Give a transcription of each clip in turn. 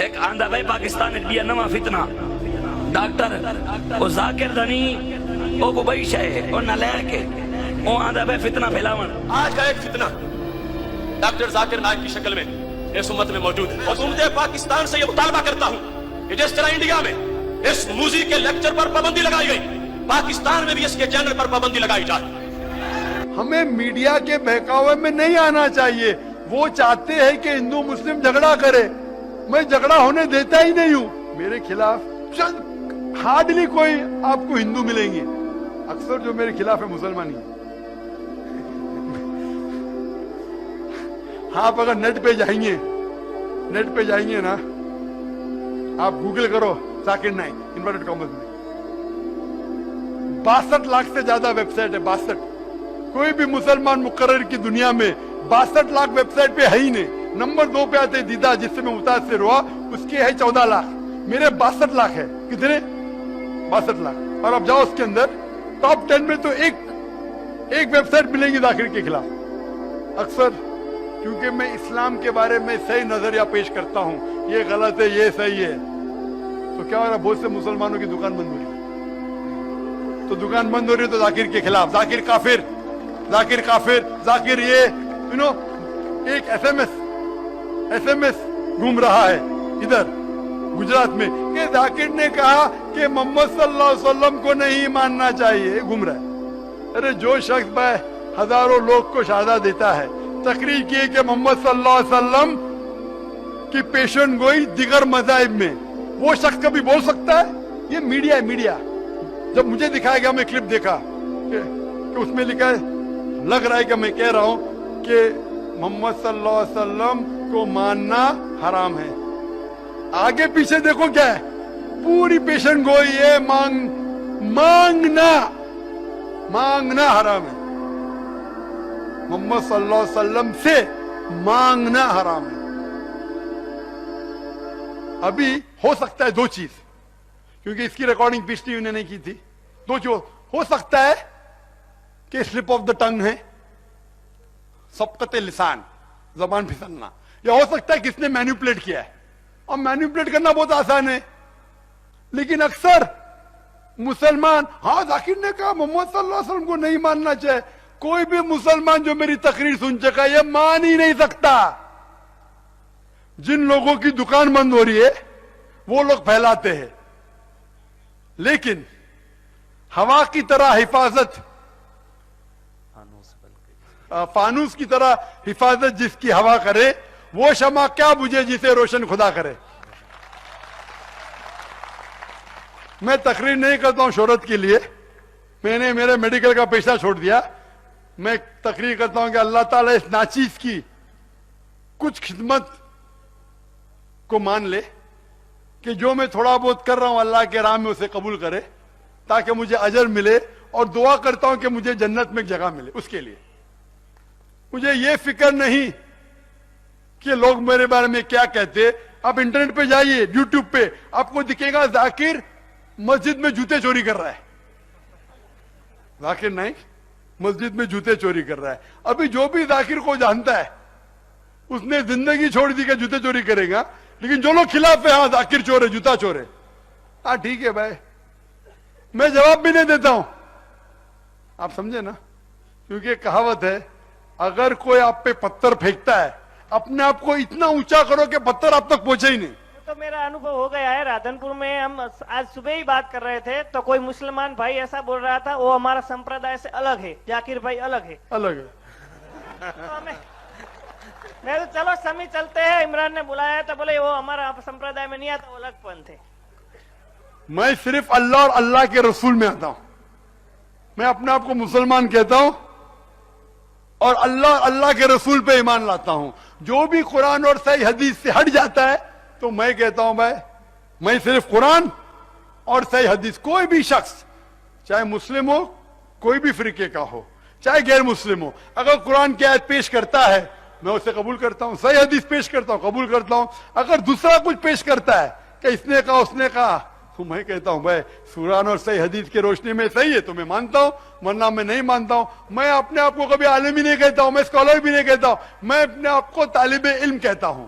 ایک آندھا بھائی پاکستان بیا نواں فتنہ ڈاکٹر او ذاکر دنی او کو بئی شے او نلیک او آندھا بھائی فتنہ پھیلاون. آج کا ایک فتنہ ڈاکٹر ذاکر نائک کی شکل میں اس امت میں موجود ہے. حکومت پاکستان سے یہ مطالبہ کرتا ہوں کہ جس طرح انڈیا میں اس موزی کے لیکچر پر پابندی لگائی گئی، پاکستان میں بھی اس کے چینل پر پابندی لگائی جائے. ہمیں میڈیا کے بہکاوے میں نہیں آنا چاہیے. وہ چاہتے ہیں کہ ہندو مسلم جھگڑا کرے، میں جھگڑا ہونے دیتا ہی نہیں ہوں. میرے خلاف ہارڈلی کوئی آپ کو ہندو ملیں گے، اکثر جو میرے خلاف ہے مسلمان ہی. آپ اگر نیٹ پہ جائیں گے نا، آپ گوگل کرو ذاکر نائک انورٹڈ کامرس میں 62 لاکھ سے زیادہ ویب سائٹ ہے. 62 کوئی بھی مسلمان مقرر کی دنیا میں 62 لاکھ ویب سائٹ پہ ہے ہی نہیں. نمبر 2 پہ آتے دیدا جس سے میں متاثر ہوا، اس کے ہے 14 لاکھ. میرے 62 لاکھ ہے. کتنے؟ 62 لاکھ. اور اب جاؤ اس کے اندر ٹاپ 10 میں تو ایک ویب سائٹ ملیں گی ذاکر کے خلاف. اکثر کیونکہ میں اسلام کے بارے میں صحیح نظریہ پیش کرتا ہوں، یہ غلط ہے یہ صحیح ہے، تو کیا ہو رہا ہے؟ بہت سے مسلمانوں کی دکان بند ہو رہی ہے. تو دکان بند ہو رہی ہے تو ذاکر کے خلاف، ذاکر کافر، ذاکر یہ ایک ایس ایم ایس گھوم رہا ہے ادھر گجرات میں کہ ذاکر نے کہا کہ محمد صلی اللہ علیہ وسلم کو نہیں ماننا چاہیے. گھوم رہا ہے. ارے جو شخص بھائی ہزاروں لوگ کو شہادت دیتا ہے، تقریر کی کہ محمد صلی اللہ علیہ وسلم کی پیشن گوئی دیگر مذاہب میں، وہ شخص کبھی بول سکتا ہے؟ یہ میڈیا ہے. میڈیا جب مجھے دکھایا گیا، میں کلپ دیکھا کہ اس میں لکھا ہے، لگ رہا ہے کہ میں کہہ رہا ہوں کہ محمد صلی اللہ علیہ وسلم کو ماننا حرام ہے. آگے پیچھے دیکھو کیا ہے، پوری پیشن گوئی ہے، مانگنا حرام ہے. محمد صلی اللہ علیہ وسلم سے مانگنا حرام ہے. ابھی ہو سکتا ہے 2 چیز، کیونکہ اس کی ریکارڈنگ پچھلی انہوں نے کی تھی. 2 چیز ہو سکتا ہے کہ سلپ آف دا ٹنگ ہے، سبقت لسان، زبان پھسلنا، یا ہو سکتا ہے کہ اس نے مینیپولیٹ کیا ہے. اور مینیپولیٹ کرنا بہت آسان ہے، لیکن اکثر مسلمان ہاں ذاکر نے کہا محمد صلی اللہ علیہ وسلم کو نہیں ماننا چاہے. کوئی بھی مسلمان جو میری تقریر سن چکا یہ مان ہی نہیں سکتا. جن لوگوں کی دکان بند ہو رہی ہے وہ لوگ پھیلاتے ہیں، لیکن ہوا کی طرح حفاظت، فانوس کی طرح حفاظت جس کی ہوا کرے، وہ شمع کیا بجھے جسے روشن خدا کرے. میں تقریر نہیں کرتا ہوں شہرت کے لیے، میں نے میرے میڈیکل کا پیشہ چھوڑ دیا. میں تقریر کرتا ہوں کہ اللہ تعالیٰ اس ناچیز کی کچھ خدمت کو مان لے کہ جو میں تھوڑا بہت کر رہا ہوں اللہ کے راہ میں اسے قبول کرے، تاکہ مجھے اجر ملے. اور دعا کرتا ہوں کہ مجھے جنت میں ایک جگہ ملے. اس کے لیے مجھے یہ فکر نہیں کہ لوگ میرے بارے میں کیا کہتے. آپ انٹرنیٹ پہ جائیے، یوٹیوب پہ آپ کو دکھے گا ذاکر مسجد میں جوتے چوری کر رہا ہے. ذاکر نائک مسجد میں جوتے چوری کر رہا ہے. ابھی جو بھی ذاکر کو جانتا ہے اس نے زندگی چھوڑ دی کہ جوتے چوری کرے گا، لیکن جو لوگ خلاف ہے ہاں ذاکر چور ہے، جوتا چور ہے. ہاں ٹھیک ہے بھائی، میں جواب بھی نہیں دیتا ہوں. آپ سمجھے نا؟ کیونکہ کہاوت ہے، اگر کوئی آپ پہ پتھر پھینکتا ہے اپنے آپ کو اتنا اونچا کرو کہ پتھر آپ تک پہنچے ہی نہیں. تو میرا انوبھو ہو گیا ہے. رادھن پور میں ہم آج صبح ہی بات کر رہے تھے تو کوئی مسلمان بھائی ایسا بول رہا تھا وہ ہمارا سمپردائے سے الگ ہے، ذاکر بھائی الگ ہے. میں تو چلو سمی چلتے ہیں. عمران نے بلایا تو بولے وہ ہمارا سمپردائے میں نہیں آتا، وہ الگ پنتھ ہے. میں صرف اللہ اور اللہ کے رسول میں آتا ہوں. میں اپنے آپ کو مسلمان کہتا ہوں اور اللہ کے رسول پہ ایمان لاتا ہوں. جو بھی قرآن اور صحیح حدیث سے ہٹ جاتا ہے تو میں کہتا ہوں بھائی میں صرف قرآن اور صحیح حدیث، کوئی بھی شخص چاہے مسلم ہو، کوئی بھی فرقے کا ہو، چاہے غیر مسلم ہو، اگر قرآن کی آیت پیش کرتا ہے میں اسے قبول کرتا ہوں، صحیح حدیث پیش کرتا ہوں قبول کرتا ہوں. اگر دوسرا کچھ پیش کرتا ہے کہ اس نے کہا اس نے کہا تو میں کہتا ہوں بھائی قرآن اور صحیح حدیث کی روشنی میں صحیح ہے تو میں مانتا ہوں، ورنہ میں نہیں مانتا ہوں. میں اپنے آپ کو کبھی عالم ہی نہیں کہتا ہوں، میں اسکالر بھی نہیں کہتا ہوں، میں اپنے آپ کو طالب علم کہتا ہوں.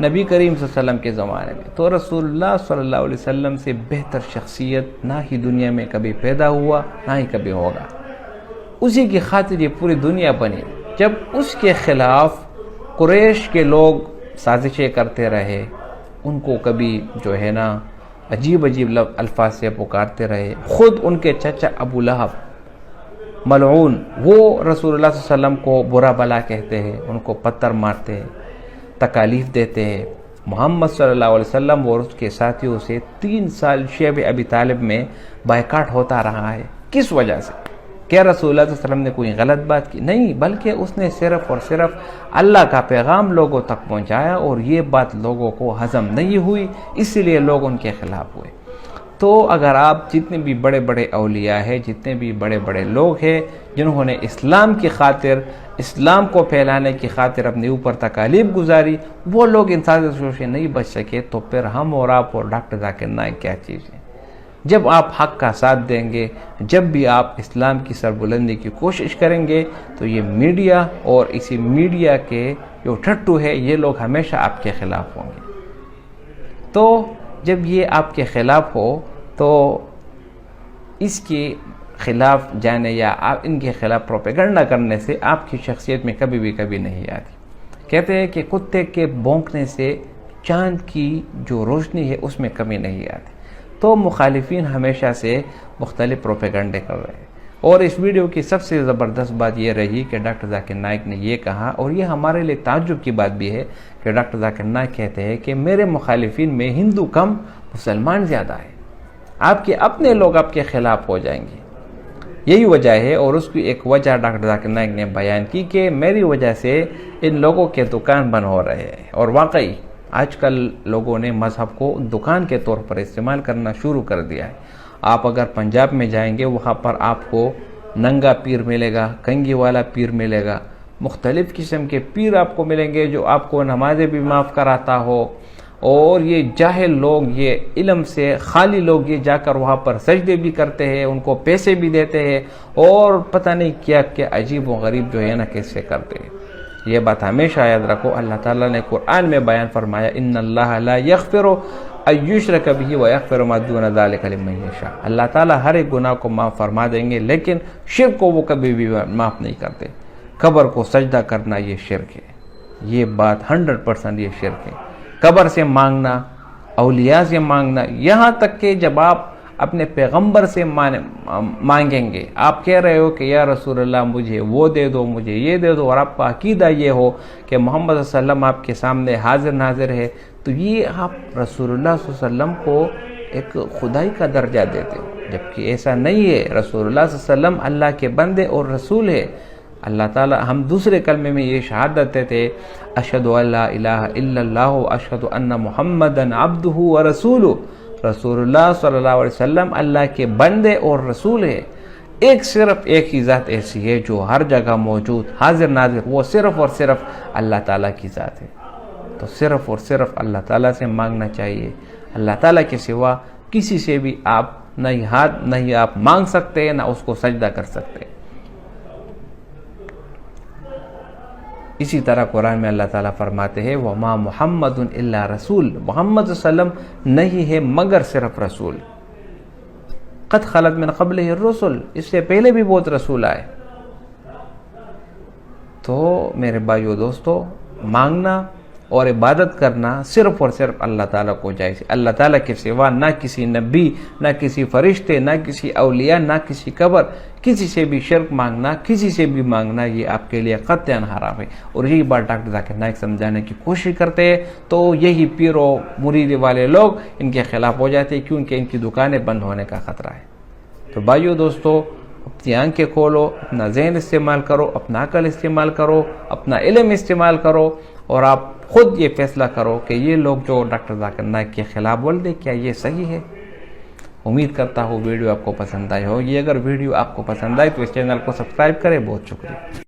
نبی کریم صلی اللہ علیہ وسلم کے زمانے میں، تو رسول اللہ صلی اللہ علیہ وسلم سے بہتر شخصیت نہ ہی دنیا میں کبھی پیدا ہوا نہ ہی کبھی ہوگا۔ اسی کی خاطر یہ پوری دنیا بنی۔ جب اس کے خلاف قریش کے لوگ سازشیں کرتے رہے، ان کو کبھی جو ہے نا عجیب عجیب الفاظ سے پکارتے رہے، خود ان کے چچا ابو لہب ملعون وہ رسول اللہ صلی اللہ علیہ وسلم کو برا بلا کہتے ہیں، ان کو پتھر مارتے ہیں، تکالیف دیتے ہیں۔ محمد صلی اللہ علیہ وسلم اور اس کے ساتھیوں سے 3 سال شیب ابی طالب میں بائیکاٹ ہوتا رہا ہے۔ کس وجہ سے؟ کیا رسول اللہ صلی اللہ علیہ وسلم نے کوئی غلط بات کی؟ نہیں، بلکہ اس نے صرف اور صرف اللہ کا پیغام لوگوں تک پہنچایا اور یہ بات لوگوں کو ہضم نہیں ہوئی، اس لیے لوگ ان کے خلاف ہوئے۔ تو اگر آپ جتنے بھی بڑے بڑے اولیاء ہیں، جتنے بھی بڑے بڑے لوگ ہیں جنہوں نے اسلام کی خاطر، اسلام کو پھیلانے کی خاطر اپنے اوپر تکالیف گزاری، وہ لوگ ان سازشوں سے نہیں بچ سکے، تو پھر ہم اور آپ اور ڈاکٹر ذاکر نائک کیا چیز ہیں؟ جب آپ حق کا ساتھ دیں گے، جب بھی آپ اسلام کی سربلندی کی کوشش کریں گے، تو یہ میڈیا اور اسی میڈیا کے جو ٹھٹو ہے یہ لوگ ہمیشہ آپ کے خلاف ہوں گے۔ تو جب یہ آپ کے خلاف ہو تو اس کے خلاف جانے یا آپ ان کے خلاف پروپیگنڈا کرنے سے آپ کی شخصیت میں کبھی نہیں آتی۔ کہتے ہیں کہ کتے کے بھونکنے سے چاند کی جو روشنی ہے اس میں کمی نہیں آتی۔ تو مخالفین ہمیشہ سے مختلف پروپیگنڈے کر رہے ہیں، اور اس ویڈیو کی سب سے زبردست بات یہ رہی کہ ڈاکٹر ذاکر نائک نے یہ کہا، اور یہ ہمارے لیے تعجب کی بات بھی ہے کہ ڈاکٹر ذاکر نائک کہتے ہیں کہ میرے مخالفین میں ہندو کم مسلمان زیادہ ہے، آپ کے اپنے لوگ آپ کے خلاف ہو جائیں گے۔ یہی وجہ ہے، اور اس کی ایک وجہ ڈاکٹر ذاکر نائک نے بیان کی کہ میری وجہ سے ان لوگوں کے دکان بند ہو رہے ہیں، اور واقعی آج کل لوگوں نے مذہب کو دکان کے طور پر استعمال کرنا شروع کر دیا ہے۔ آپ اگر پنجاب میں جائیں گے، وہاں پر آپ کو ننگا پیر ملے گا، کنگھی والا پیر ملے گا، مختلف قسم کے پیر آپ کو ملیں گے جو آپ کو نمازیں بھی معاف کراتا ہو، اور یہ جاہل لوگ، یہ علم سے خالی لوگ یہ جا کر وہاں پر سجدے بھی کرتے ہیں، ان کو پیسے بھی دیتے ہیں، اور پتہ نہیں کیا کیا عجیب و غریب جو ہے نا کیسے کرتے ہیں۔ یہ بات ہمیشہ یاد رکھو، اللہ تعالیٰ نے قرآن میں بیان فرمایا ان اللہ لا یغفر ان یشرک بہ ویغفر ما دون ذلک لمن یشاء۔ اللہ تعالیٰ ہر ایک گناہ کو معاف فرما دیں گے، لیکن شرک کو وہ کبھی بھی معاف نہیں کرتے۔ قبر کو سجدہ کرنا یہ شرک ہے، یہ بات 100% یہ شرک ہے۔ قبر سے مانگنا، اولیاء سے مانگنا، یہاں تک کہ جب آپ اپنے پیغمبر سے مانگیں گے، آپ کہہ رہے ہو کہ یا رسول اللہ مجھے وہ دے دو، مجھے یہ دے دو، اور آپ کا عقیدہ یہ ہو کہ محمد صلی اللہ علیہ وسلم آپ کے سامنے حاضر ناظر ہے، تو یہ آپ رسول اللہ صلی اللہ علیہ وسلم کو ایک خدائی کا درجہ دیتے ہو، جبکہ ایسا نہیں ہے۔ رسول اللہ صلی اللہ علیہ وسلم اللہ کے بندے اور رسول ہے۔ اللہ تعالیٰ، ہم دوسرے کلمے میں یہ شہادت دیتے ہیں اشہد ان لا الہ الا اللہ اشہد ان محمدا عبدہ ورسولہ، رسول اللہ صلی اللہ علیہ وسلم اللہ کے بندے اور رسول ہے۔ صرف ایک ہی ذات ایسی ہے جو ہر جگہ موجود، حاضر ناظر، وہ صرف اور صرف اللہ تعالیٰ کی ذات ہے۔ تو صرف اور صرف اللہ تعالیٰ سے مانگنا چاہیے، اللہ تعالیٰ کے سوا کسی سے بھی آپ نہیں آپ مانگ سکتے، نہ اس کو سجدہ کر سکتے۔ اسی طرح قرآن میں اللہ تعالیٰ فرماتے ہیں وَمَا مُحَمَّدٌ إِلَّا رسول، محمد صلی اللہ علیہ وسلم نہیں ہے مگر صرف رسول۔ قد خلت من قبلہ الرسل، اس سے پہلے بھی بہت رسول آئے۔ تو میرے بھائیو دوستو، مانگنا اور عبادت کرنا صرف اور صرف اللہ تعالیٰ کو جائز ہے، اللہ تعالیٰ کے سوا نہ کسی نبی، نہ کسی فرشتے، نہ کسی اولیاء، نہ کسی قبر، کسی سے بھی شرک مانگنا، کسی سے بھی مانگنا، یہ آپ کے لیے قطعاً حرام ہے۔ اور یہی بات ڈاکٹر ذاکر نائک سمجھانے کی کوشش کرتے ہیں، تو یہی پیر و مرید والے لوگ ان کے خلاف ہو جاتے ہیں، کیونکہ ان کی دکانیں بند ہونے کا خطرہ ہے۔ تو بھائیو دوستو، اپنی آنکھیں کھولو، اپنا ذہن استعمال کرو، اپنا عقل استعمال کرو، اپنا علم استعمال کرو، اور آپ خود یہ فیصلہ کرو کہ یہ لوگ جو ڈاکٹر ذاکر نائک کے خلاف بول دے، کیا یہ صحیح ہے؟ امید کرتا ہوں ویڈیو آپ کو پسند آئی ہوگی۔ اگر ویڈیو آپ کو پسند آئی تو اس چینل کو سبسکرائب کریں۔ بہت شکریہ۔